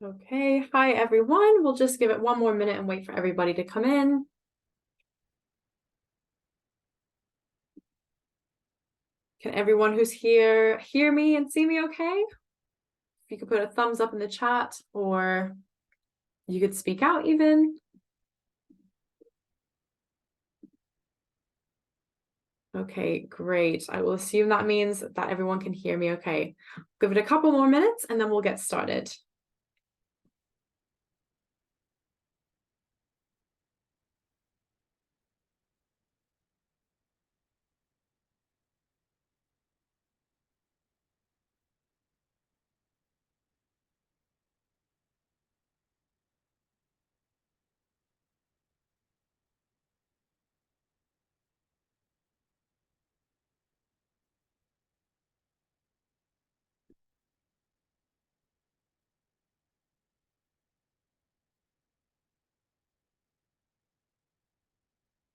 Okay, hi everyone. We'll just give it one more minute and wait for everybody to come in. Can everyone who's here hear me and see me okay? If you could put a thumbs up in the chat, or you could speak out even. Okay, great. I will assume that means that everyone can hear me okay. Give it a couple more minutes and then we'll get started.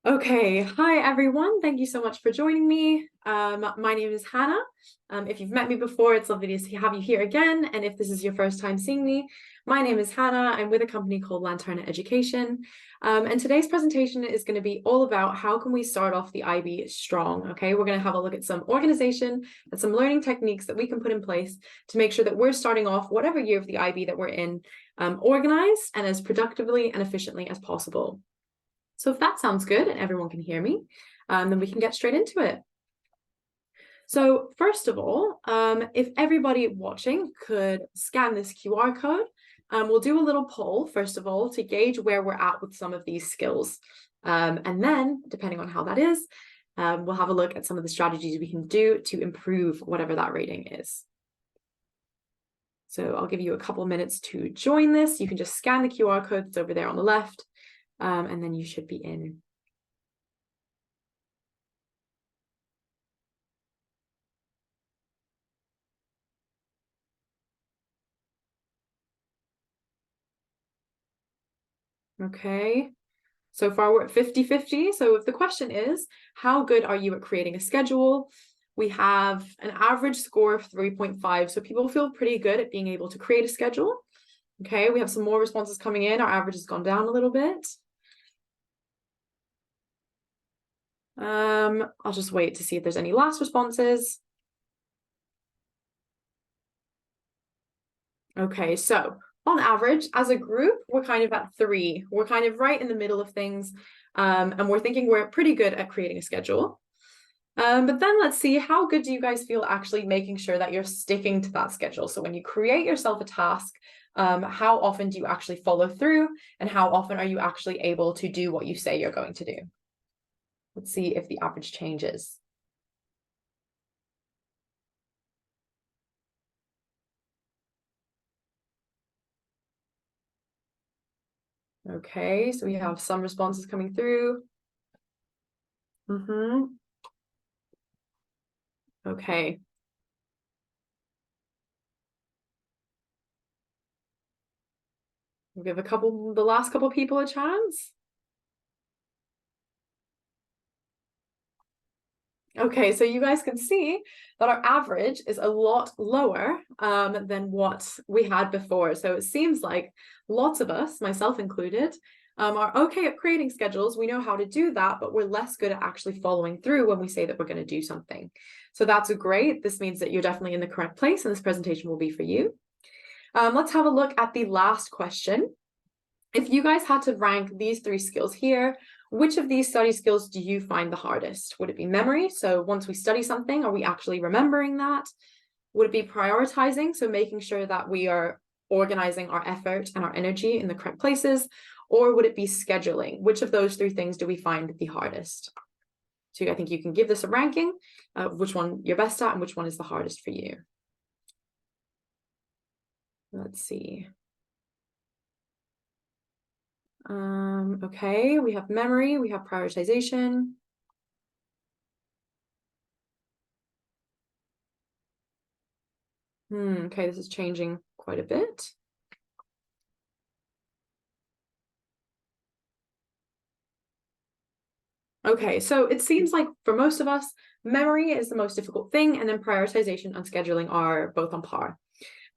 Okay, hi everyone. Thank you so much for joining me. My name is Hannah. If you've met me before, it's lovely to have you here again. And if this is your first time seeing me, my name is Hannah. I'm with a company called Lanterna Education. And today's presentation is going to be all about how can we start off the IB strong. Okay, we're going to have a look at some organization and some learning techniques that we can put in place to make sure that we're starting off whatever year of the IB that we're in, organized and as productively and efficiently as possible. So if that sounds good and everyone can hear me, then we can get straight into it. So first of all, if everybody watching could scan this QR code, we'll do a little poll, first of all, to gauge where we're at with some of these skills. And then, depending on how that is, we'll have a look at some of the strategies we can do to improve whatever that rating is. So I'll give you a couple minutes to join this. You can just scan the QR code that's over there on the left. And then you should be in. Okay, so far we're at 50-50. So if the question is, how good are you at creating a schedule? We have an average score of 3.5. So people feel pretty good at being able to create a schedule. Okay, we have some more responses coming in. Our average has gone down a little bit. I'll just wait to see if there's any last responses. Okay, so on average, as a group, we're kind of at 3. We're kind of right in the middle of things, and we're thinking we're pretty good at creating a schedule. But then let's see, how good do you guys feel actually making sure that you're sticking to that schedule? So when you create yourself a task, how often do you actually follow through, and how often are you actually able to do what you say you're going to do? Let's see if the average changes. Okay, so we have some responses coming through. Okay. We'll give the last couple people a chance. Okay, so you guys can see that our average is a lot lower than what we had before. So it seems like lots of us, myself included, are okay at creating schedules. We know how to do that, but we're less good at actually following through when we say that we're going to do something. So that's great. This means that you're definitely in the correct place, and this presentation will be for you. Let's have a look at the last question. If you guys had to rank these 3 skills here, which of these study skills do you find the hardest? Would it be memory? So once we study something, are we actually remembering that? Would it be prioritizing? So making sure that we are organizing our effort and our energy in the correct places? Or would it be scheduling? Which of those 3 things do we find the hardest? So I think you can give this a ranking of which one you're best at and which one is the hardest for you. Let's see. Okay, we have memory, we have prioritization. Okay, this is changing quite a bit. Okay, so it seems like for most of us, memory is the most difficult thing, and then prioritization and scheduling are both on par.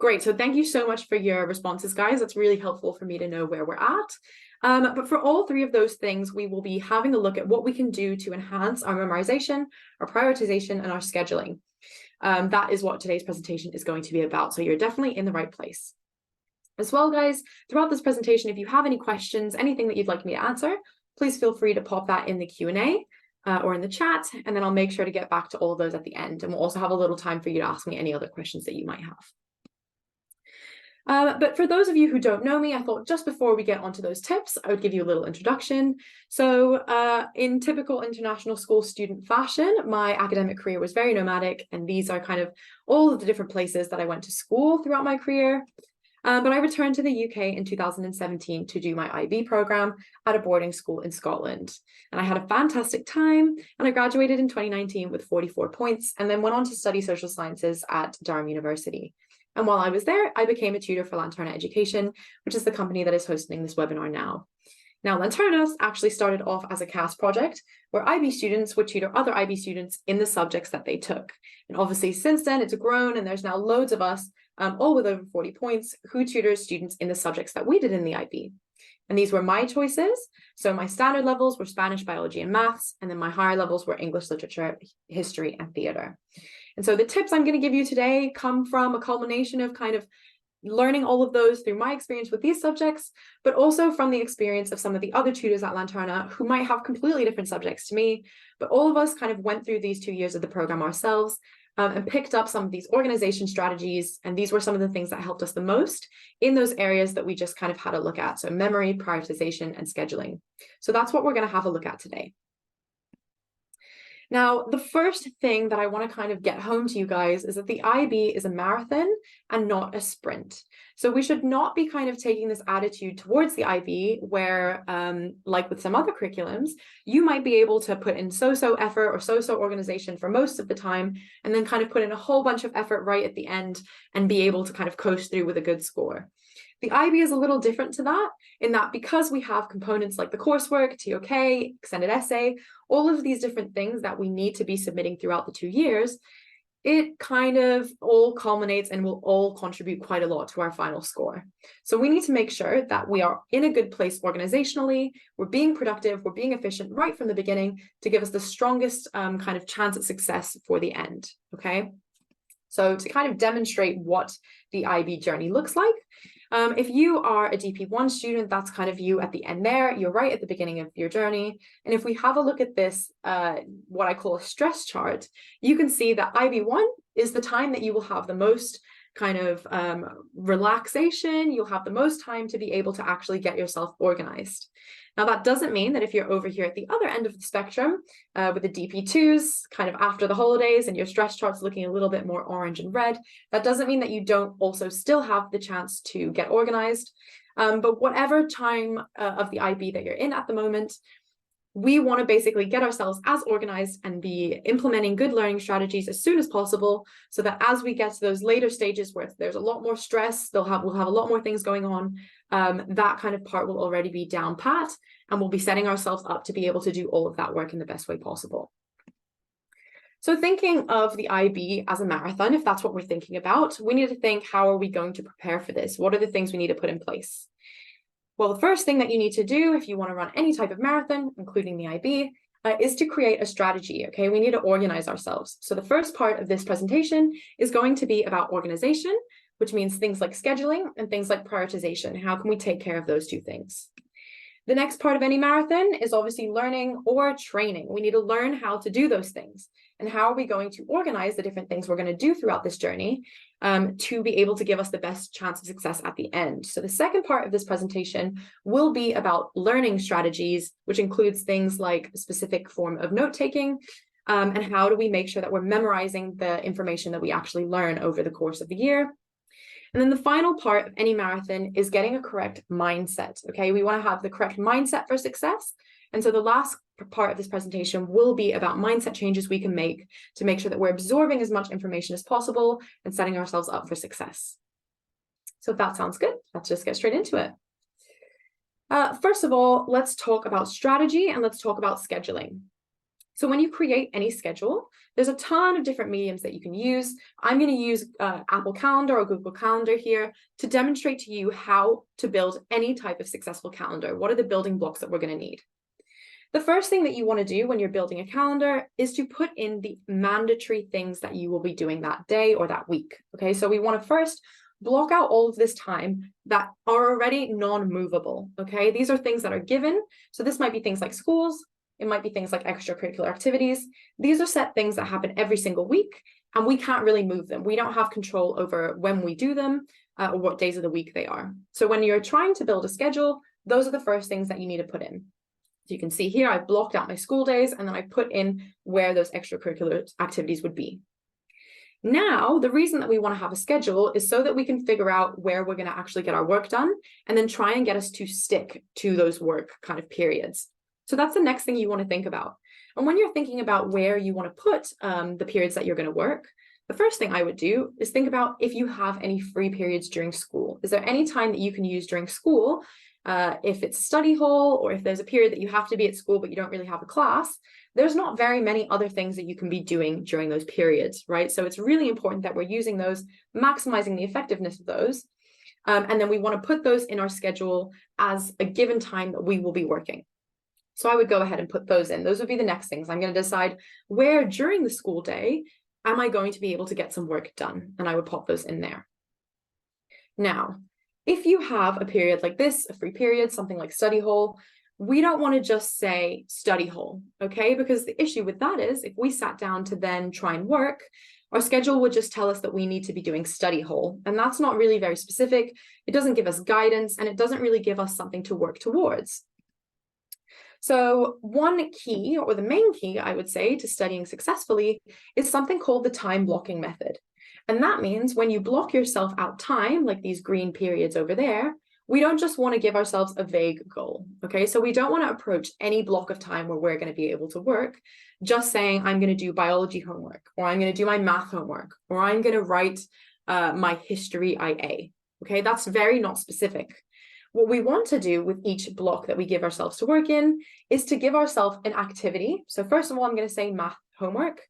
Great. So thank you so much for your responses, guys. That's really helpful for me to know where we're at. But for all three of those things, we will be having a look at what we can do to enhance our memorization, our prioritization, and our scheduling. That is what today's presentation is going to be about. So you're definitely in the right place. As well, guys, throughout this presentation, if you have any questions, anything that you'd like me to answer, please feel free to pop that in the Q&A or in the chat, and then I'll make sure to get back to all of those at the end. And we'll also have a little time for you to ask me any other questions that you might have. But for those of you who don't know me, I thought just before we get onto those tips, I would give you a little introduction. So in typical international school student fashion, my academic career was very nomadic, and these are kind of all of the different places that I went to school throughout my career. But I returned to the UK in 2017 to do my IB program at a boarding school in Scotland. And I had a fantastic time, and I graduated in 2019 with 44 points, and then went on to study social sciences at Durham University. And while I was there, I became a tutor for Lanterna Education, which is the company that is hosting this webinar now. Now, Lanterna actually started off as a CAS project where IB students would tutor other IB students in the subjects that they took. And obviously, since then, it's grown, and there's now loads of us, all with over 40 points, who tutors students in the subjects that we did in the IB. And these were my choices. So my standard levels were Spanish, biology, and maths, and then my higher levels were English, literature, history, and theater. And so the tips I'm going to give you today come from a culmination of kind of learning all of those through my experience with these subjects, but also from the experience of some of the other tutors at Lanterna who might have completely different subjects to me. But all of us kind of went through these 2 years of the program ourselves and picked up some of these organization strategies. And these were some of the things that helped us the most in those areas that we just kind of had a look at. So memory, prioritization, and scheduling. So that's what we're going to have a look at today. Now, the first thing that I want to kind of get home to you guys is that the IB is a marathon and not a sprint. So we should not be kind of taking this attitude towards the IB where, like with some other curriculums, you might be able to put in so-so effort or so-so organization for most of the time, and then kind of put in a whole bunch of effort right at the end and be able to kind of coast through with a good score. The IB is a little different to that, in that because we have components like the coursework, TOK, extended essay, all of these different things that we need to be submitting throughout the 2 years, it kind of all culminates and will all contribute quite a lot to our final score. So we need to make sure that we are in a good place organizationally, we're being productive, we're being efficient right from the beginning to give us the strongest kind of chance at success for the end, okay? So to kind of demonstrate what the IB journey looks like, if you are a DP1 student, that's kind of you at the end there. You're right at the beginning of your journey. And if we have a look at this, what I call a stress chart, you can see that IB1 is the time that you will have the most kind of relaxation. You'll have the most time to be able to actually get yourself organized. Now, that doesn't mean that if you're over here at the other end of the spectrum with the DP2s kind of after the holidays and your stress chart's looking a little bit more orange and red, that doesn't mean that you don't also still have the chance to get organized. But whatever time of the IB that you're in at the moment, we want to basically get ourselves as organized and be implementing good learning strategies as soon as possible so that as we get to those later stages where there's a lot more stress, we'll have a lot more things going on, that kind of part will already be down pat, and we'll be setting ourselves up to be able to do all of that work in the best way possible. So thinking of the IB as a marathon, if that's what we're thinking about, we need to think, how are we going to prepare for this? What are the things we need to put in place? Well, the first thing that you need to do if you want to run any type of marathon, including the IB, is to create a strategy, okay? We need to organize ourselves. So the first part of this presentation is going to be about organization, which means things like scheduling and things like prioritization. How can we take care of those two things? The next part of any marathon is obviously learning or training. We need to learn how to do those things. And how are we going to organize the different things we're going to do throughout this journey to be able to give us the best chance of success at the end? So the second part of this presentation will be about learning strategies, which includes things like a specific form of note-taking, and how do we make sure that we're memorizing the information that we actually learn over the course of the year. And then the final part of any marathon is getting a correct mindset, okay? We want to have the correct mindset for success. And so the last part of this presentation will be about mindset changes we can make to make sure that we're absorbing as much information as possible and setting ourselves up for success. So if that sounds good, let's just get straight into it. First of all, let's talk about strategy and let's talk about scheduling. So when you create any schedule, there's a ton of different mediums that you can use. I'm going to use Apple Calendar or Google Calendar here to demonstrate to you how to build any type of successful calendar. What are the building blocks that we're going to need? The first thing that you want to do when you're building a calendar is to put in the mandatory things that you will be doing that day or that week. Okay, so we want to first block out all of this time that are already non-movable. Okay, these are things that are given. So this might be things like schools. It might be things like extracurricular activities. These are set things that happen every single week, and we can't really move them. We don't have control over when we do them or what days of the week they are. So when you're trying to build a schedule, those are the first things that you need to put in. So you can see here, I've blocked out my school days, and then I put in where those extracurricular activities would be. Now, the reason that we want to have a schedule is so that we can figure out where we're going to actually get our work done and then try and get us to stick to those work kind of periods. So that's the next thing you want to think about. And when you're thinking about where you want to put the periods that you're going to work, the first thing I would do is think about if you have any free periods during school. Is there any time that you can use during school? If it's a study hall, or if there's a period that you have to be at school but you don't really have a class, there's not very many other things that you can be doing during those periods, right? So it's really important that we're using those, maximizing the effectiveness of those. And then we want to put those in our schedule as a given time that we will be working. So I would go ahead and put those in. Those would be the next things. I'm going to decide where during the school day am I going to be able to get some work done, and I would pop those in there. Now, if you have a period like this, a free period, something like study hall, we don't want to just say study hall, okay? Because the issue with that is if we sat down to then try and work, our schedule would just tell us that we need to be doing study hall. And that's not really very specific. It doesn't give us guidance, and it doesn't really give us something to work towards. So one key, or the main key, I would say, to studying successfully is something called the time blocking method. And that means when you block yourself out time, like these green periods over there, we don't just want to give ourselves a vague goal, okay? So we don't want to approach any block of time where we're going to be able to work just saying, I'm going to do biology homework, or I'm going to do my math homework, or I'm going to write my history IA, okay? That's very not specific. What we want to do with each block that we give ourselves to work in is to give ourselves an activity. So first of all, I'm going to say math homework,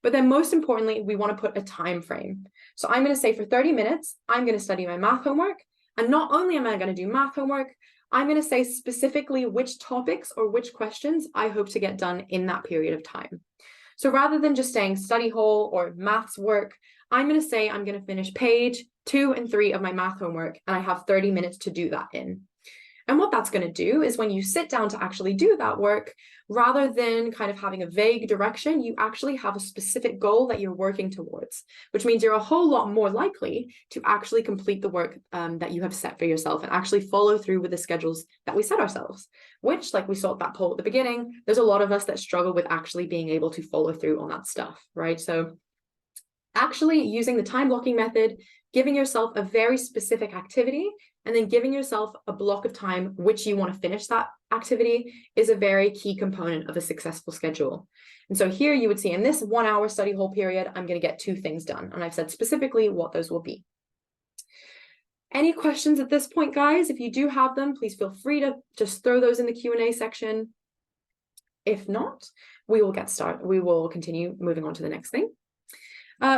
but then most importantly, we want to put a time frame. So I'm going to say for 30 minutes, I'm going to study my math homework. And not only am I going to do math homework, I'm going to say specifically which topics or which questions I hope to get done in that period of time. So rather than just saying study hall or maths work, I'm going to say I'm going to finish page 2 and 3 of my math homework, and I have 30 minutes to do that in. And what that's going to do is when you sit down to actually do that work, rather than kind of having a vague direction, you actually have a specific goal that you're working towards, which means you're a whole lot more likely to actually complete the work that you have set for yourself and actually follow through with the schedules that we set ourselves, which, like we saw at that poll at the beginning, there's a lot of us that struggle with actually being able to follow through on that stuff, right? So actually using the time blocking method, giving yourself a very specific activity, and then giving yourself a block of time which you want to finish that activity is a very key component of a successful schedule. And so here you would see in this 1 hour study hall period, I'm going to get 2 things done. And I've said specifically what those will be. Any questions at this point, guys? If you do have them, please feel free to just throw those in the Q&A section. If not, we will get started. We will continue moving on to the next thing.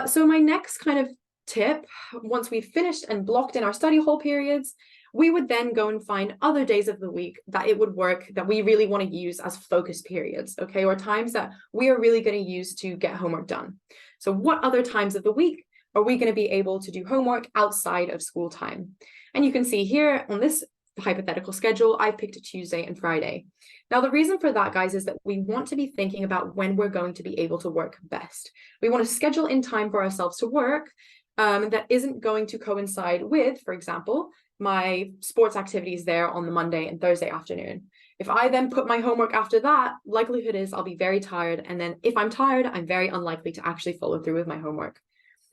So my next kind of tip, once we've finished and blocked in our study hall periods, we would then go and find other days of the week that it would work, that we really want to use as focus periods, okay, or times that we are really going to use to get homework done. So what other times of the week are we going to be able to do homework outside of school time? And you can see here on this hypothetical schedule, I've picked a Tuesday and Friday. Now, the reason for that, guys, is that we want to be thinking about when we're going to be able to work best. We want to schedule in time for ourselves to work that isn't going to coincide with, for example, my sports activities there on the Monday and Thursday afternoon. If I then put my homework after that, likelihood is I'll be very tired. And then if I'm tired, I'm very unlikely to actually follow through with my homework.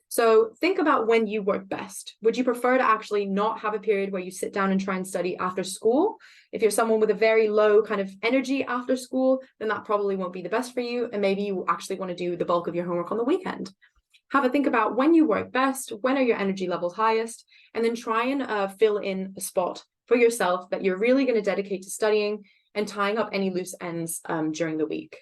So think about when you work best. Would you prefer to actually not have a period where you sit down and try and study after school? If you're someone with a very low kind of energy after school, then that probably won't be the best for you. And maybe you actually want to do the bulk of your homework on the weekend. Have a think about when you work best, when are your energy levels highest, and then try and fill in a spot for yourself that you're really going to dedicate to studying and tying up any loose ends during the week.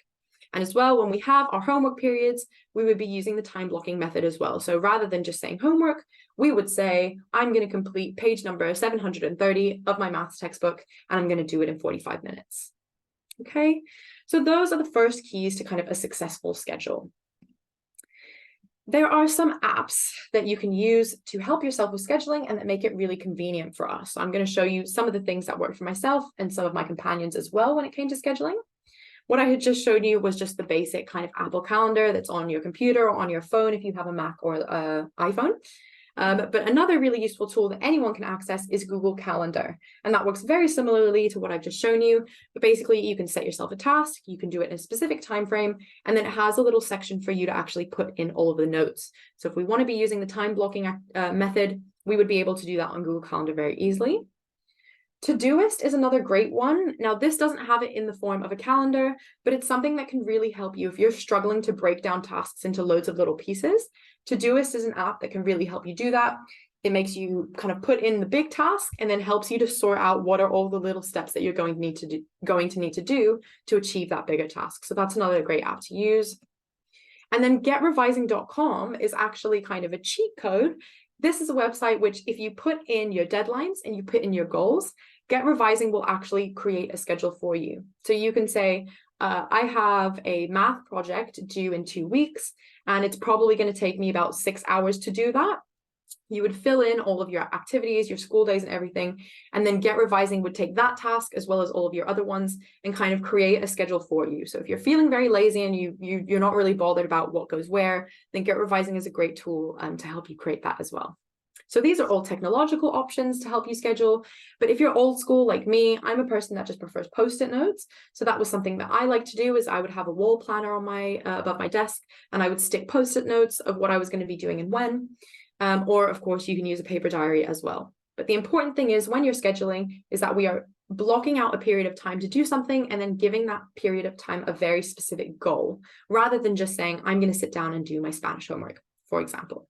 And as well, when we have our homework periods, we would be using the time blocking method as well. So rather than just saying homework, we would say, I'm going to complete page number 730 of my maths textbook, and I'm going to do it in 45 minutes. Okay, so those are the first keys to kind of a successful schedule. There are some apps that you can use to help yourself with scheduling and that make it really convenient for us. So I'm going to show you some of the things that work for myself and some of my companions as well when it came to scheduling. What I had just showed you was just the basic kind of Apple Calendar that's on your computer or on your phone if you have a Mac or an iPhone. But another really useful tool that anyone can access is Google Calendar. And that works very similarly to what I've just shown you. But basically, you can set yourself a task, you can do it in a specific time frame, and then it has a little section for you to actually put in all of the notes. So if we want to be using the time blocking method, we would be able to do that on Google Calendar very easily. Todoist is another great one. Now, this doesn't have it in the form of a calendar, but it's something that can really help you if you're struggling to break down tasks into loads of little pieces. Todoist is an app that can really help you do that. It makes you kind of put in the big task and then helps you to sort out what are all the little steps that you're going to need to do to achieve that bigger task. So that's another great app to use. And then getrevising.com is actually kind of a cheat code. This is a website which, if you put in your deadlines and you put in your goals, Get Revising will actually create a schedule for you. So you can say, I have a math project due in 2 weeks, and it's probably going to take me about 6 hours to do that. You would fill in all of your activities, your school days and everything, and then Get Revising would take that task as well as all of your other ones and kind of create a schedule for you. So if you're feeling very lazy and you're not really bothered about what goes where, then Get Revising is a great tool to help you create that as well. So these are all technological options to help you schedule. But if you're old school like me, I'm a person that just prefers Post-it notes. So that was something that I like to do, is I would have a wall planner on my above my desk, and I would stick Post-it notes of what I was going to be doing and when. Or of course, you can use a paper diary as well. But the important thing is when you're scheduling is that we are blocking out a period of time to do something and then giving that period of time a very specific goal, rather than just saying, I'm going to sit down and do my Spanish homework, for example.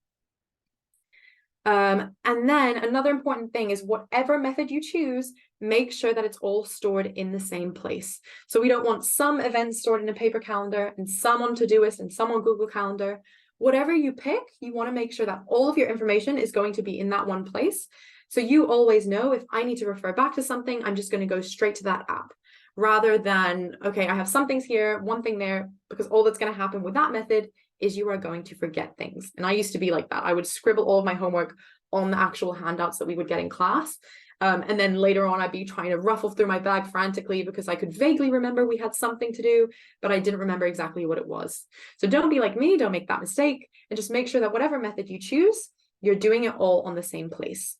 And then another important thing is whatever method you choose, make sure that it's all stored in the same place. So we don't want some events stored in a paper calendar and some on Todoist and some on Google Calendar. Whatever you pick, you want to make sure that all of your information is going to be in that one place. So you always know, if I need to refer back to something, I'm just going to go straight to that app, rather than, okay, I have some things here, one thing there, because all that's going to happen with that method is you are going to forget things. And I used to be like that. I would scribble all of my homework on the actual handouts that we would get in class. And then later on, I'd be trying to ruffle through my bag frantically because I could vaguely remember we had something to do, but I didn't remember exactly what it was. So don't be like me, don't make that mistake, and just make sure that whatever method you choose, you're doing it all on the same place.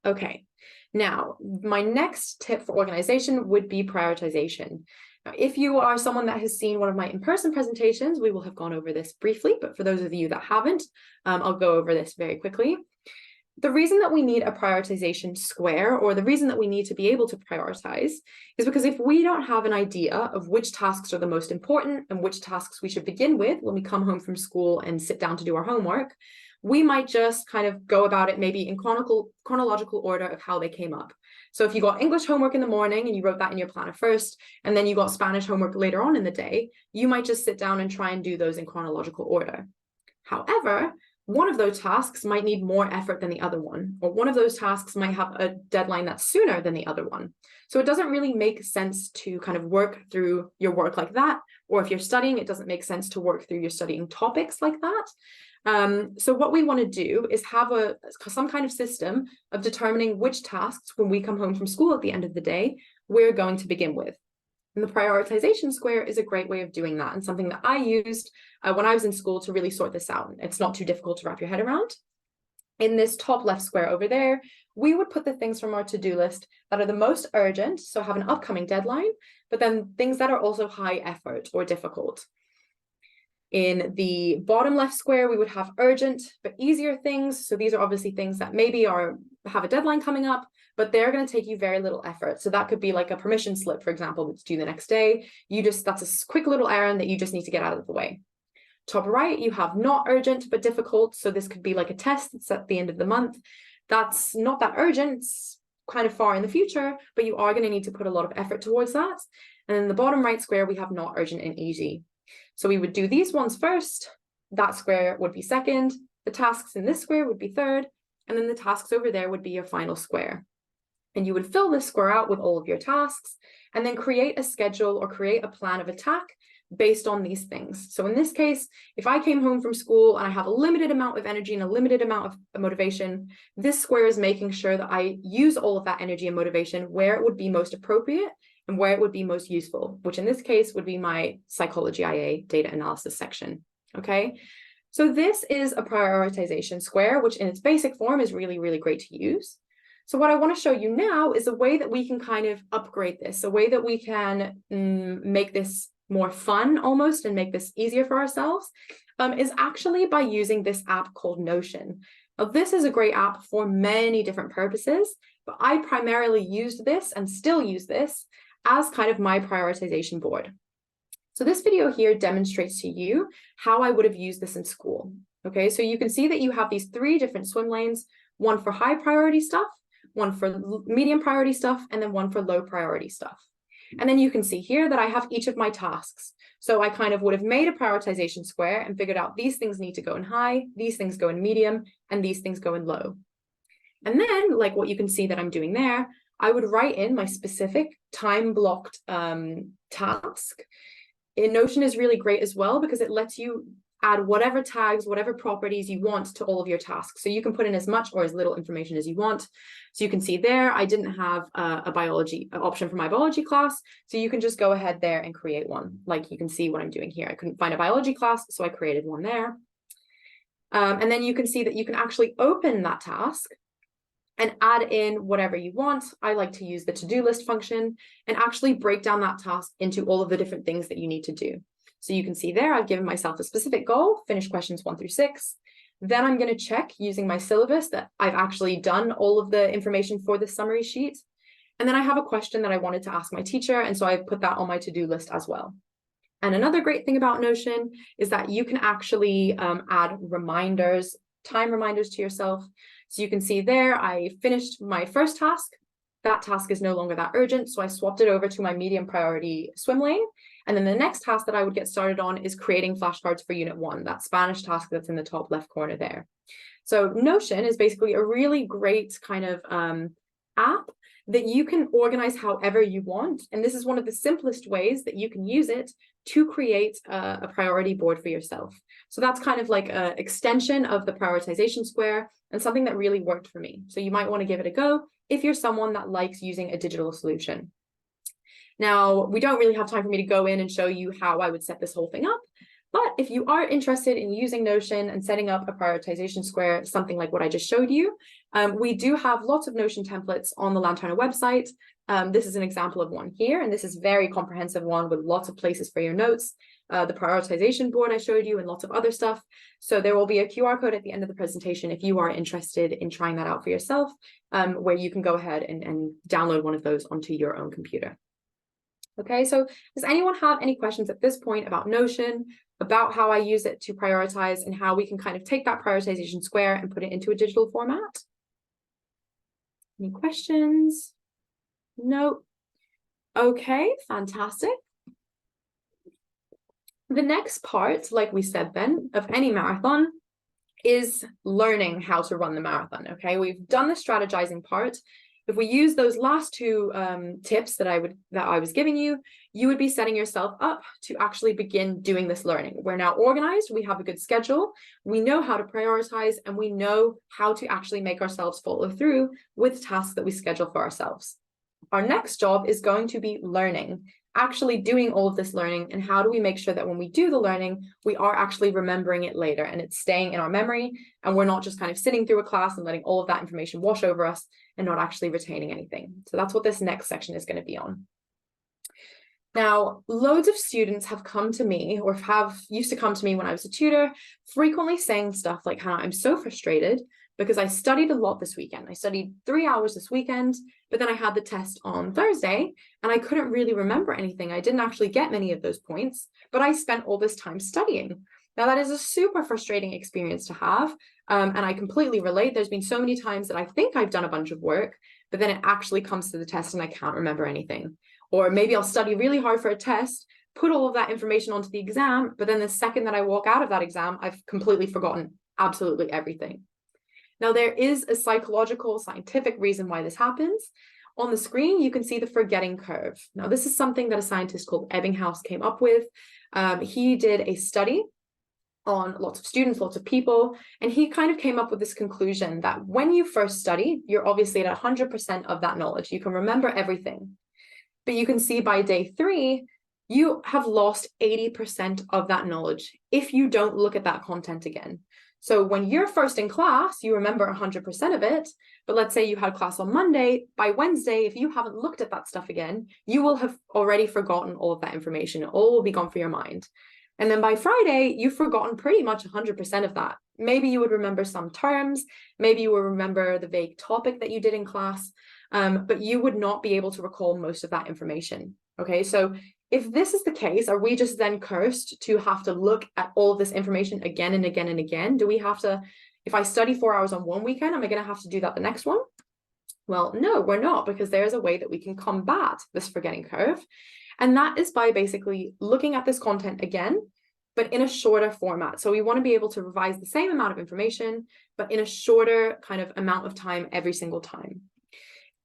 Okay, now my next tip for organization would be prioritization. Now, if you are someone that has seen one of my in-person presentations, we will have gone over this briefly, but for those of you that haven't, I'll go over this very quickly. The reason that we need a prioritization square, or the reason that we need to be able to prioritize, is because if we don't have an idea of which tasks are the most important and which tasks we should begin with when we come home from school and sit down to do our homework, we might just kind of go about it maybe in chronological order of how they came up. So if you got English homework in the morning and you wrote that in your planner first, and then you got Spanish homework later on in the day, you might just sit down and try and do those in chronological order. However, one of those tasks might need more effort than the other one, or one of those tasks might have a deadline that's sooner than the other one. So it doesn't really make sense to kind of work through your work like that. Or if you're studying, it doesn't make sense to work through your studying topics like that. So what we want to do is have some kind of system of determining which tasks, when we come home from school at the end of the day, we're going to begin with. And the prioritization square is a great way of doing that, and something that I used when I was in school to really sort this out. It's not too difficult to wrap your head around. In this top left square over there, we would put the things from our to-do list that are the most urgent, so have an upcoming deadline, but then things that are also high effort or difficult. In the bottom left square, we would have urgent but easier things. So these are obviously things that maybe have a deadline coming up, but they're going to take you very little effort. So that could be like a permission slip, for example, that's due the next day. That's a quick little errand that you just need to get out of the way. Top right, you have not urgent but difficult. So this could be like a test that's at the end of the month. That's not that urgent. It's kind of far in the future, but you are going to need to put a lot of effort towards that. And in the bottom right square, we have not urgent and easy. So we would do these ones first. That square would be second. The tasks in this square would be third. And then the tasks over there would be your final square. And you would fill this square out with all of your tasks and then create a schedule or create a plan of attack based on these things. So in this case, if I came home from school and I have a limited amount of energy and a limited amount of motivation, this square is making sure that I use all of that energy and motivation where it would be most appropriate and where it would be most useful, which in this case would be my psychology IA data analysis section. Okay. So this is a prioritization square, which in its basic form is really, really great to use. So what I want to show you now is a way that we can kind of upgrade this, a way that we can make this more fun almost and make this easier for ourselves, is actually by using this app called Notion. Now, this is a great app for many different purposes, but I primarily used this and still use this as kind of my prioritization board. So this video here demonstrates to you how I would have used this in school. Okay, so you can see that you have these 3 different swim lanes, one for high priority stuff, one for medium priority stuff, and then one for low priority stuff. And then you can see here that I have each of my tasks. So I kind of would have made a prioritization square and figured out these things need to go in high, these things go in medium, and these things go in low. And then, like what you can see that I'm doing there, I would write in my specific time-blocked task. In Notion is really great as well because it lets you add whatever tags, whatever properties you want to all of your tasks. So you can put in as much or as little information as you want. So you can see there, I didn't have a biology option for my biology class. So you can just go ahead there and create one. Like you can see what I'm doing here. I couldn't find a biology class, so I created one there. And then you can see that you can actually open that task and add in whatever you want. I like to use the to-do list function and actually break down that task into all of the different things that you need to do. So you can see there, I've given myself a specific goal, finish questions 1 through 6. Then I'm going to check using my syllabus that I've actually done all of the information for this summary sheet. And then I have a question that I wanted to ask my teacher. And so I put that on my to-do list as well. And another great thing about Notion is that you can actually add reminders, time reminders to yourself. So you can see there, I finished my first task. That task is no longer that urgent. So I swapped it over to my medium priority swim lane. And then the next task that I would get started on is creating flashcards for Unit 1, that Spanish task that's in the top left corner there. So Notion is basically a really great kind of app that you can organize however you want. And this is one of the simplest ways that you can use it to create a priority board for yourself. So that's kind of like an extension of the prioritization square and something that really worked for me. So you might want to give it a go if you're someone that likes using a digital solution. Now, we don't really have time for me to go in and show you how I would set this whole thing up, but if you are interested in using Notion and setting up a prioritization square, something like what I just showed you, we do have lots of Notion templates on the Lanterna website. This is an example of one here, and this is a very comprehensive one with lots of places for your notes, the prioritization board I showed you, and lots of other stuff. So there will be a QR code at the end of the presentation if you are interested in trying that out for yourself, where you can go ahead and download one of those onto your own computer. Okay, so does anyone have any questions at this point about Notion, about how I use it to prioritize and how we can kind of take that prioritization square and put it into a digital format? Any questions? No. Okay, fantastic. The next part, like we said then, of any marathon is learning how to run the marathon. Okay, we've done the strategizing part. If we use those last 2 tips that I was giving you, you would be setting yourself up to actually begin doing this learning. We're now organized, we have a good schedule, we know how to prioritize, and we know how to actually make ourselves follow through with tasks that we schedule for ourselves. Our next job is going to be learning, actually doing all of this learning, and how do we make sure that when we do the learning, we are actually remembering it later and it's staying in our memory, and we're not just kind of sitting through a class and letting all of that information wash over us and not actually retaining anything. So that's what this next section is going to be on. Now, loads of students have come to me or used to come to me when I was a tutor, frequently saying stuff like, Hannah, I'm so frustrated because I studied a lot this weekend. I studied 3 hours this weekend, but then I had the test on Thursday and I couldn't really remember anything. I didn't actually get many of those points, but I spent all this time studying. Now, that is a super frustrating experience to have. And I completely relate. There's been so many times that I think I've done a bunch of work, but then it actually comes to the test and I can't remember anything. Or maybe I'll study really hard for a test, put all of that information onto the exam, but then the second that I walk out of that exam, I've completely forgotten absolutely everything. Now, there is a psychological, scientific reason why this happens. On the screen, you can see the forgetting curve. Now, this is something that a scientist called Ebbinghaus came up with. He did a study on lots of students, lots of people, and he kind of came up with this conclusion that when you first study, you're obviously at 100% of that knowledge. You can remember everything. But you can see by day 3, you have lost 80% of that knowledge if you don't look at that content again. So when you're first in class, you remember 100% of it, but let's say you had class on Monday, by Wednesday, if you haven't looked at that stuff again, you will have already forgotten all of that information. It all will be gone from your mind. And then by Friday, you've forgotten pretty much 100% of that. Maybe you would remember some terms, maybe you will remember the vague topic that you did in class, but you would not be able to recall most of that information. Okay, so if this is the case, are we just then cursed to have to look at all of this information again and again and again? Do we have to, if I study 4 hours on one weekend, am I going to have to do that the next one? Well, no, we're not, because there's a way that we can combat this forgetting curve. And that is by basically looking at this content again, but in a shorter format. So we want to be able to revise the same amount of information, but in a shorter kind of amount of time every single time.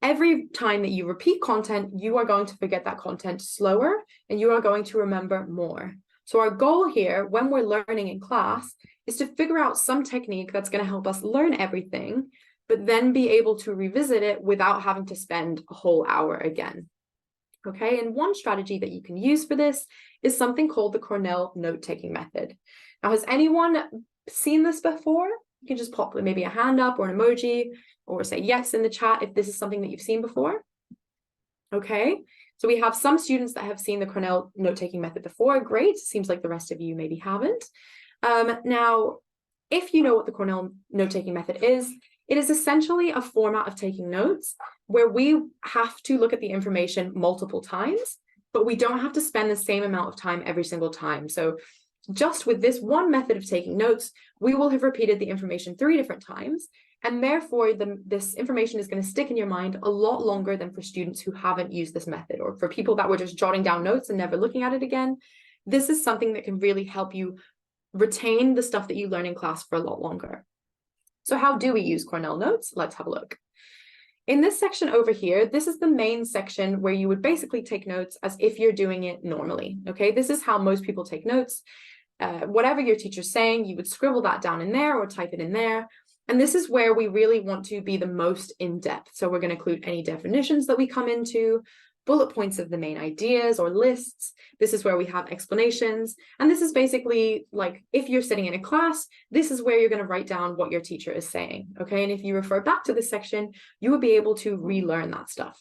Every time that you repeat content, you are going to forget that content slower and you are going to remember more. So our goal here when we're learning in class is to figure out some technique that's going to help us learn everything, but then be able to revisit it without having to spend a whole hour again. Okay, and one strategy that you can use for this is something called the Cornell note-taking method. Now, has anyone seen this before? You can just pop maybe a hand up or an emoji or say yes in the chat if this is something that you've seen before. Okay, so we have some students that have seen the Cornell note-taking method before. Great, seems like the rest of you maybe haven't. Now, if you know what the Cornell note-taking method is, it is essentially a format of taking notes where we have to look at the information multiple times, but we don't have to spend the same amount of time every single time. So just with this one method of taking notes, we will have repeated the information 3 different times, and therefore this information is going to stick in your mind a lot longer than for students who haven't used this method, or for people that were just jotting down notes and never looking at it again. This is something that can really help you retain the stuff that you learn in class for a lot longer. So how do we use Cornell notes? Let's have a look. In this section over here, this is the main section where you would basically take notes as if you're doing it normally. Okay, this is how most people take notes. Whatever your teacher's saying, you would scribble that down in there or type it in there. And this is where we really want to be the most in-depth. So we're going to include any definitions that we come into, bullet points of the main ideas or lists. This is where we have explanations. And this is basically like, if you're sitting in a class, this is where you're going to write down what your teacher is saying. Okay, and if you refer back to this section, you will be able to relearn that stuff.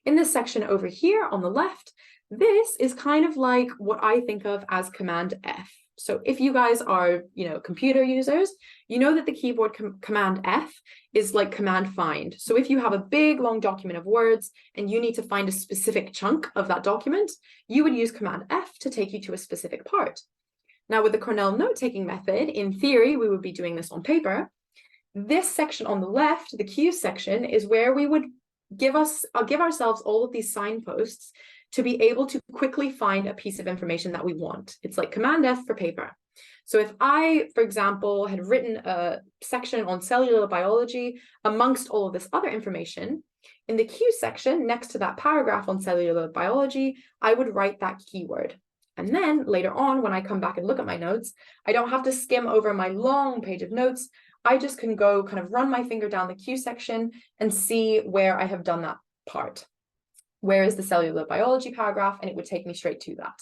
In this section over here on the left, this is kind of like what I think of as Command F. So if you guys are, computer users, you know that the keyboard Command F is like Command Find. So if you have a big, long document of words and you need to find a specific chunk of that document, you would use Command F to take you to a specific part. Now, with the Cornell note-taking method, in theory, we would be doing this on paper. This section on the left, the Q section, is where we would give ourselves all of these signposts to be able to quickly find a piece of information that we want. It's like Command F for paper. So if I, for example, had written a section on cellular biology amongst all of this other information, in the Q section, next to that paragraph on cellular biology, I would write that keyword. And then later on, when I come back and look at my notes, I don't have to skim over my long page of notes. I just can go kind of run my finger down the Q section and see where I have done that part. Where is the cellular biology paragraph? And it would take me straight to that.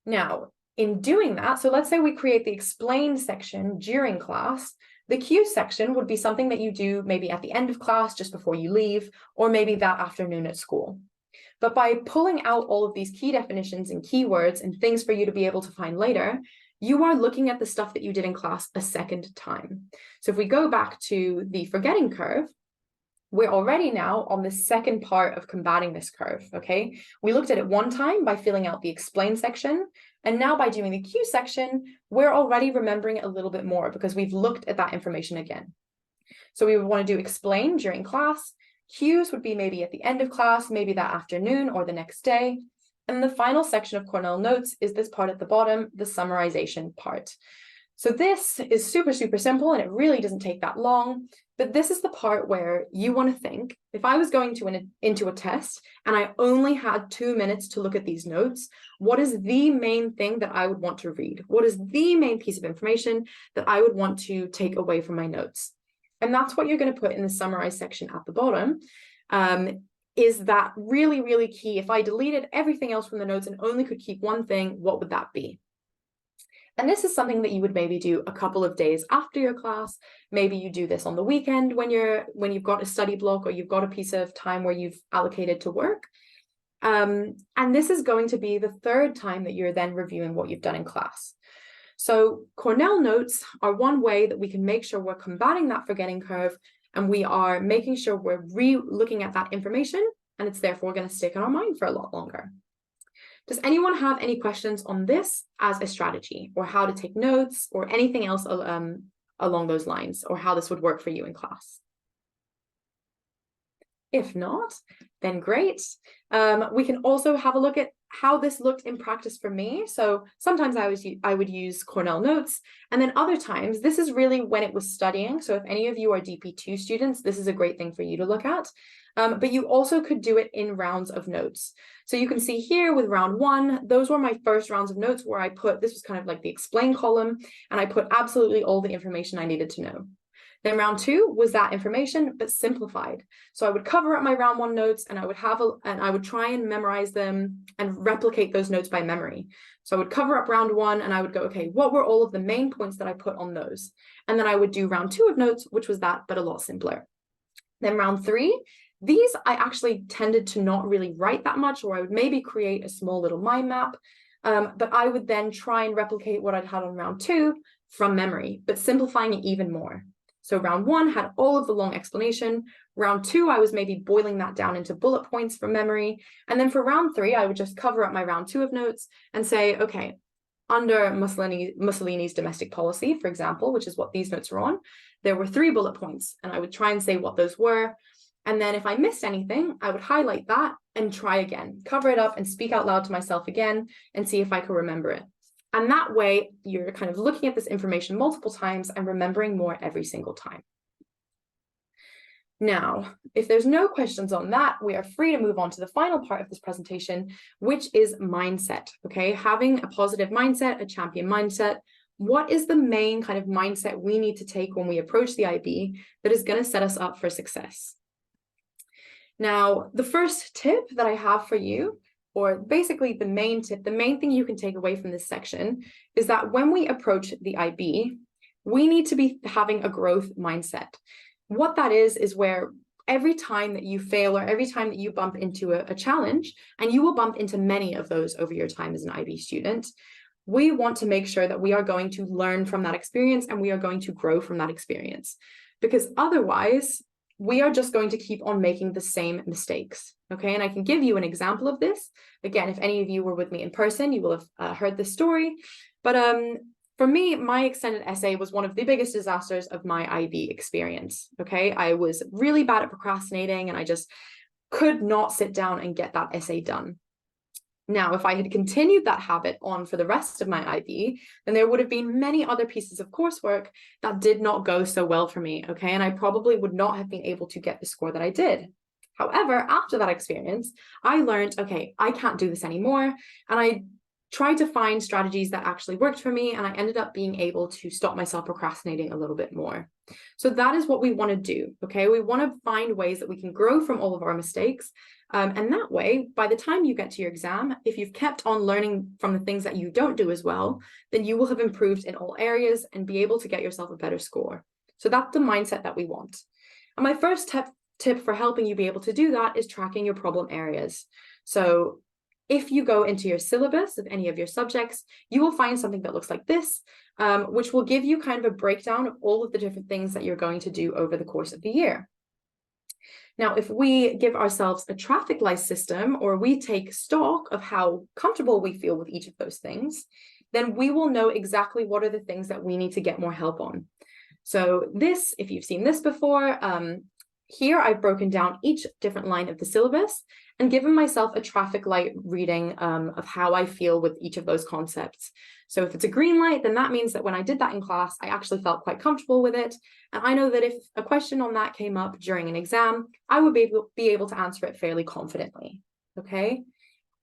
Now, in doing that, so let's say we create the explain section during class, the Q section would be something that you do maybe at the end of class, just before you leave, or maybe that afternoon at school. But by pulling out all of these key definitions and keywords and things for you to be able to find later, you are looking at the stuff that you did in class a second time. So if we go back to the forgetting curve, we're already now on the second part of combating this curve, okay? We looked at it one time by filling out the explain section, and now by doing the Q section, we're already remembering it a little bit more because we've looked at that information again. So we would want to do explain during class, cues would be maybe at the end of class, maybe that afternoon or the next day. And the final section of Cornell Notes is this part at the bottom, the summarization part. So this is super, super simple, and it really doesn't take that long. But this is the part where you want to think, if I was going into a test and I only had 2 minutes to look at these notes, what is the main thing that I would want to read? What is the main piece of information that I would want to take away from my notes? And that's what you're going to put in the summarize section at the bottom. Is that really, really key? If I deleted everything else from the notes and only could keep one thing, what would that be? And this is something that you would maybe do a couple of days after your class. Maybe you do this on the weekend when you've got a study block or you've got a piece of time where you've allocated to work. And this is going to be the third time that you're then reviewing what you've done in class. So Cornell Notes are one way that we can make sure we're combating that forgetting curve, and we are making sure we're re-looking at that information, and it's therefore going to stick in our mind for a lot longer. Does anyone have any questions on this as a strategy, or how to take notes, or anything else along those lines, or how this would work for you in class? If not, then great. We can also have a look at how this looked in practice for me. So sometimes I would use Cornell Notes, and then other times, this is really when it was studying. So if any of you are DP2 students, this is a great thing for you to look at. But you also could do it in rounds of notes. So you can see here with round 1, those were my first rounds of notes where I put, this was kind of like the explain column, and I put absolutely all the information I needed to know. Then round 2 was that information, but simplified. So I would cover up my round 1 notes, and I would try and memorize them and replicate those notes by memory. So I would cover up round 1, and I would go, okay, what were all of the main points that I put on those? And then I would do round 2 of notes, which was that, but a lot simpler. Then round 3, these I actually tended to not really write that much, or I would maybe create a small little mind map, but I would then try and replicate what I'd had on round 2 from memory, but simplifying it even more. So round 1 had all of the long explanation. Round 2, I was maybe boiling that down into bullet points from memory. And then for round 3, I would just cover up my round 2 of notes and say, okay, under Mussolini's domestic policy, for example, which is what these notes are on, there were 3 bullet points, and I would try and say what those were. And then if I missed anything, I would highlight that and try again, cover it up and speak out loud to myself again and see if I could remember it. And that way, you're kind of looking at this information multiple times and remembering more every single time. Now, if there's no questions on that, we are free to move on to the final part of this presentation, which is mindset, okay? Having a positive mindset, a champion mindset. What is the main kind of mindset we need to take when we approach the IB that is going to set us up for success? Now, the first tip that I have for you, or basically the main tip, the main thing you can take away from this section, is that when we approach the IB, we need to be having a growth mindset. What that is where every time that you fail or every time that you bump into a challenge, and you will bump into many of those over your time as an IB student, we want to make sure that we are going to learn from that experience and we are going to grow from that experience. Because otherwise, we are just going to keep on making the same mistakes, okay? And I can give you an example of this. Again, if any of you were with me in person, you will have heard this story. But for me, my extended essay was one of the biggest disasters of my IB experience, okay? I was really bad at procrastinating, and I just could not sit down and get that essay done. Now, if I had continued that habit on for the rest of my IB, then there would have been many other pieces of coursework that did not go so well for me, okay? And I probably would not have been able to get the score that I did. However, after that experience, I learned, okay, I can't do this anymore. And I tried to find strategies that actually worked for me, and I ended up being able to stop myself procrastinating a little bit more. So that is what we want to do, okay? We want to find ways that we can grow from all of our mistakes. And that way, by the time you get to your exam, if you've kept on learning from the things that you don't do as well, then you will have improved in all areas and be able to get yourself a better score. So that's the mindset that we want. And my first tip for helping you be able to do that is tracking your problem areas. So if you go into your syllabus of any of your subjects, you will find something that looks like this, which will give you kind of a breakdown of all of the different things that you're going to do over the course of the year. Now, if we give ourselves a traffic light system, or we take stock of how comfortable we feel with each of those things, then we will know exactly what are the things that we need to get more help on. So this, if you've seen this before, Here, I've broken down each different line of the syllabus and given myself a traffic light reading of how I feel with each of those concepts. So if it's a green light, then that means that when I did that in class, I actually felt quite comfortable with it. And I know that if a question on that came up during an exam, I would be able to answer it fairly confidently, okay?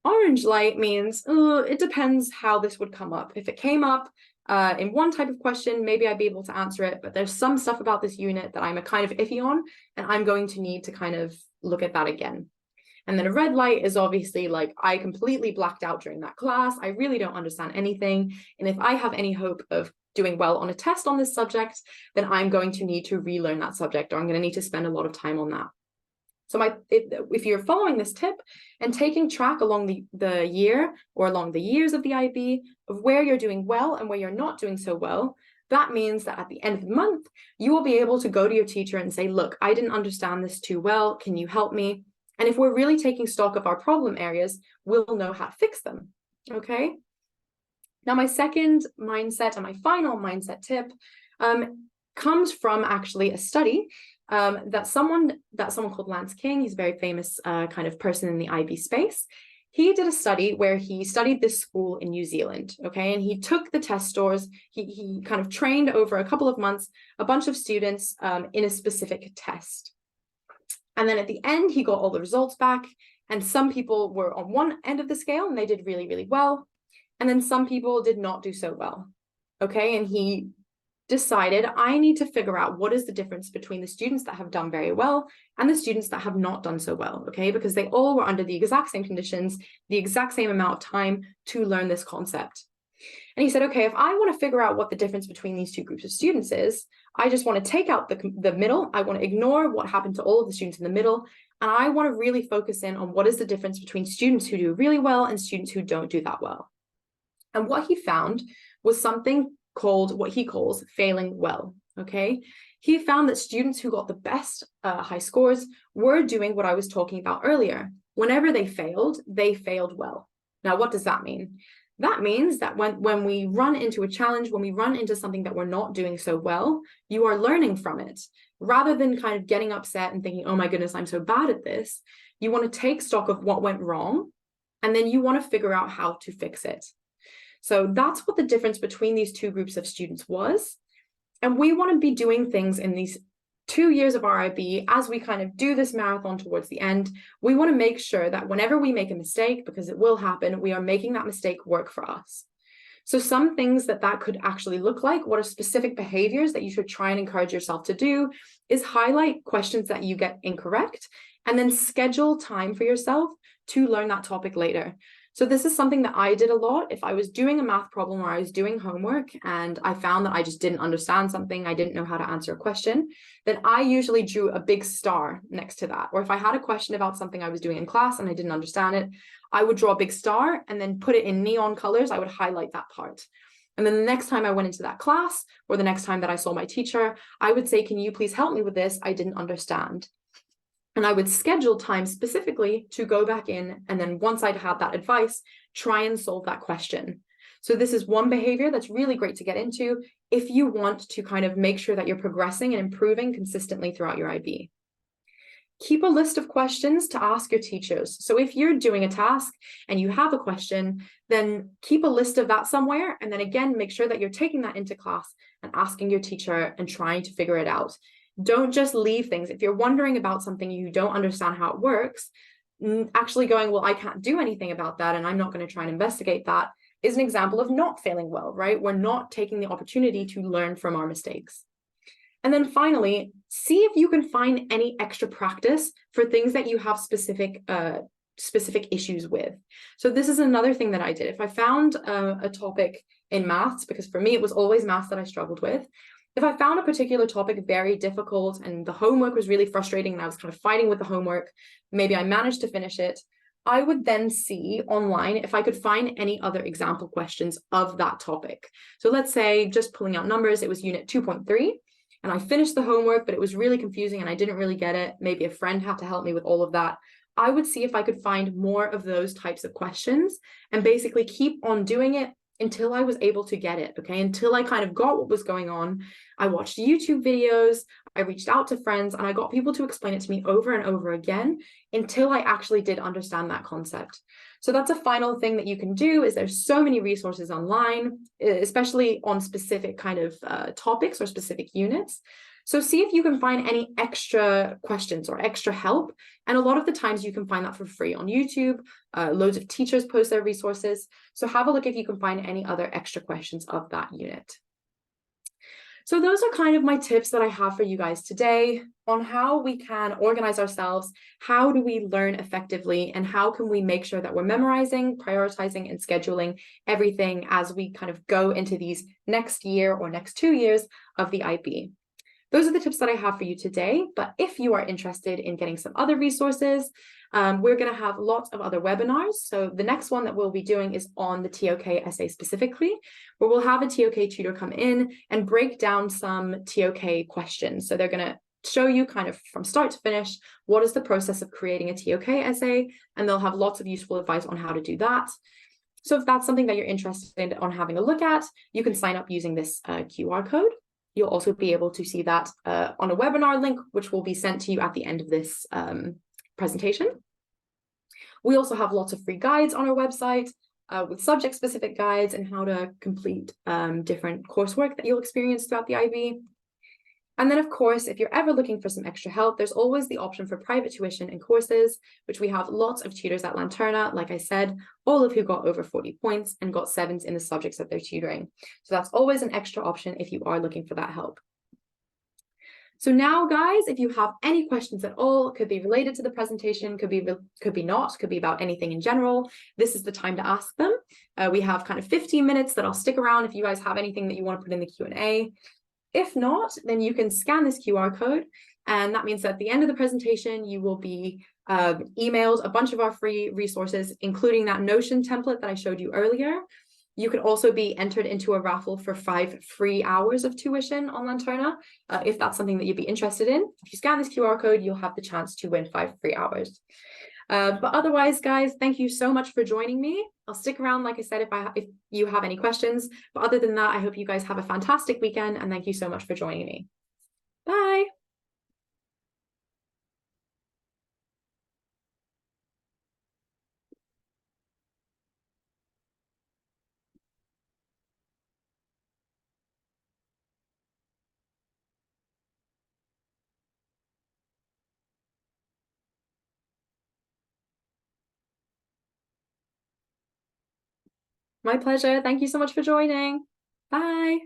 Orange light means it depends how this would come up. If it came up in one type of question, maybe I'd be able to answer it, but there's some stuff about this unit that I'm a kind of iffy on, and I'm going to need to kind of look at that again. And then a red light is obviously like I completely blacked out during that class. I really don't understand anything. And if I have any hope of doing well on a test on this subject, then I'm going to need to relearn that subject, or I'm going to need to spend a lot of time on that. So if you're following this tip and taking track along the year or along the years of the IB of where you're doing well and where you're not doing so well, that means that at the end of the month, you will be able to go to your teacher and say, look, I didn't understand this too well. Can you help me? And if we're really taking stock of our problem areas, we'll know how to fix them, okay? Now, my second mindset and my final mindset tip comes from actually a study that someone called Lance King, he's a very famous kind of person in the IB space. He did a study where he studied this school in New Zealand, okay? And he took the test scores, he kind of trained over a couple of months, a bunch of students in a specific test. And then at the end, he got all the results back, and some people were on one end of the scale and they did really, really well. And then some people did not do so well, okay? And he decided, I need to figure out what is the difference between the students that have done very well and the students that have not done so well, okay? Because they all were under the exact same conditions, the exact same amount of time to learn this concept. And he said, okay, if I want to figure out what the difference between these two groups of students is, I just want to take out the middle. I want to ignore what happened to all of the students in the middle. And I want to really focus in on what is the difference between students who do really well and students who don't do that well. And what he found was something called what he calls failing well, okay? He found that students who got the best high scores were doing what I was talking about earlier. Whenever they failed well. Now, what does that mean? That means that when we run into a challenge, when we run into something that we're not doing so well, you are learning from it. Rather than kind of getting upset and thinking, oh my goodness, I'm so bad at this, you want to take stock of what went wrong, and then you want to figure out how to fix it. So that's what the difference between these two groups of students was. And we want to be doing things in these 2 years of RIB, as we kind of do this marathon towards the end, we want to make sure that whenever we make a mistake, because it will happen, we are making that mistake work for us. So some things that could actually look like, what are specific behaviors that you should try and encourage yourself to do, is highlight questions that you get incorrect, and then schedule time for yourself to learn that topic later. So this is something that I did a lot. If I was doing a math problem or I was doing homework and I found that I just didn't understand something, I didn't know how to answer a question, then I usually drew a big star next to that. Or if I had a question about something I was doing in class and I didn't understand it, I would draw a big star and then put it in neon colors. I would highlight that part. And then the next time I went into that class, or the next time that I saw my teacher, I would say, can you please help me with this? I didn't understand. And I would schedule time specifically to go back in, and then once I'd had that advice, try and solve that question. So this is one behavior that's really great to get into if you want to kind of make sure that you're progressing and improving consistently throughout your IB. Keep a list of questions to ask your teachers. So if you're doing a task and you have a question, then keep a list of that somewhere. And then again, make sure that you're taking that into class and asking your teacher and trying to figure it out. Don't just leave things. If you're wondering about something, you don't understand how it works, actually going, well, I can't do anything about that, and I'm not going to try and investigate that, is an example of not failing well, right? We're not taking the opportunity to learn from our mistakes. And then finally, see if you can find any extra practice for things that you have specific issues with. So this is another thing that I did. If I found a topic in maths, because for me, it was always maths that I struggled with, if I found a particular topic very difficult and the homework was really frustrating and I was kind of fighting with the homework, maybe I managed to finish it, I would then see online if I could find any other example questions of that topic. So let's say, just pulling out numbers, it was unit 2.3, and I finished the homework, but it was really confusing and I didn't really get it. Maybe a friend had to help me with all of that. I would see if I could find more of those types of questions and basically keep on doing it until I was able to get it, okay? Until I kind of got what was going on. I watched YouTube videos, I reached out to friends, and I got people to explain it to me over and over again until I actually did understand that concept. So that's a final thing that you can do. Is there's so many resources online, especially on specific kind of topics or specific units. So see if you can find any extra questions or extra help. And a lot of the times you can find that for free on YouTube. Loads of teachers post their resources. So have a look if you can find any other extra questions of that unit. So those are kind of my tips that I have for you guys today on how we can organize ourselves, how do we learn effectively, and how can we make sure that we're memorizing, prioritizing, and scheduling everything as we kind of go into these next year or next 2 years of the IB. Those are the tips that I have for you today, but if you are interested in getting some other resources, we're going to have lots of other webinars. So the next one that we'll be doing is on the TOK essay specifically, where we'll have a TOK tutor come in and break down some TOK questions. So they're going to show you kind of from start to finish, what is the process of creating a TOK essay, and they'll have lots of useful advice on how to do that. So if that's something that you're interested in having a look at, you can sign up using this QR code. You'll also be able to see that on a webinar link, which will be sent to you at the end of this presentation. We also have lots of free guides on our website with subject-specific guides and how to complete different coursework that you'll experience throughout the IB. And then, of course, if you're ever looking for some extra help, there's always the option for private tuition and courses, which we have lots of tutors at Lanterna, like I said, all of who got over 40 points and got 7s in the subjects that they're tutoring. So that's always an extra option if you are looking for that help. So now, guys, if you have any questions at all, could be related to the presentation, could be not, could be about anything in general, this is the time to ask them. We have kind of 15 minutes that I'll stick around if you guys have anything that you want to put in the Q&A. If not, then you can scan this QR code, and that means that at the end of the presentation, you will be emailed a bunch of our free resources, including that Notion template that I showed you earlier. You could also be entered into a raffle for 5 free hours of tuition on Lanterna, if that's something that you'd be interested in. If you scan this QR code, you'll have the chance to win 5 free hours. But otherwise, guys, thank you so much for joining me. I'll stick around, like I said, if you have any questions. But other than that, I hope you guys have a fantastic weekend, and thank you so much for joining me. Bye. My pleasure. Thank you so much for joining. Bye.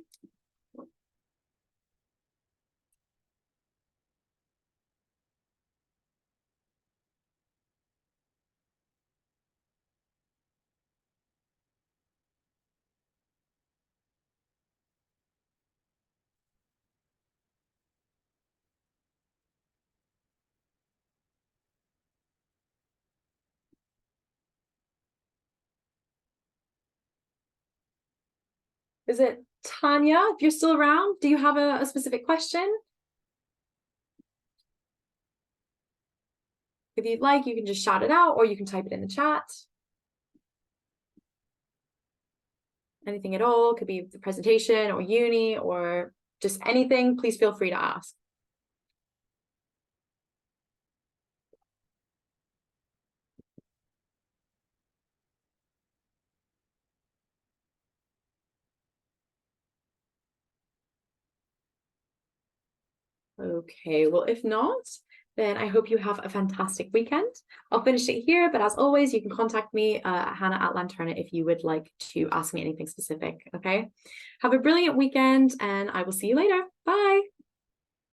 Is it Tanya? If you're still around, do you have a specific question? If you'd like, you can just shout it out, or you can type it in the chat. Anything at all, could be the presentation or uni or just anything, please feel free to ask. Okay, well, if not, then I hope you have a fantastic weekend. I'll finish it here, but as always, you can contact me, Hannah at Lanterna, if you would like to ask me anything specific, okay? Have a brilliant weekend, and I will see you later. Bye.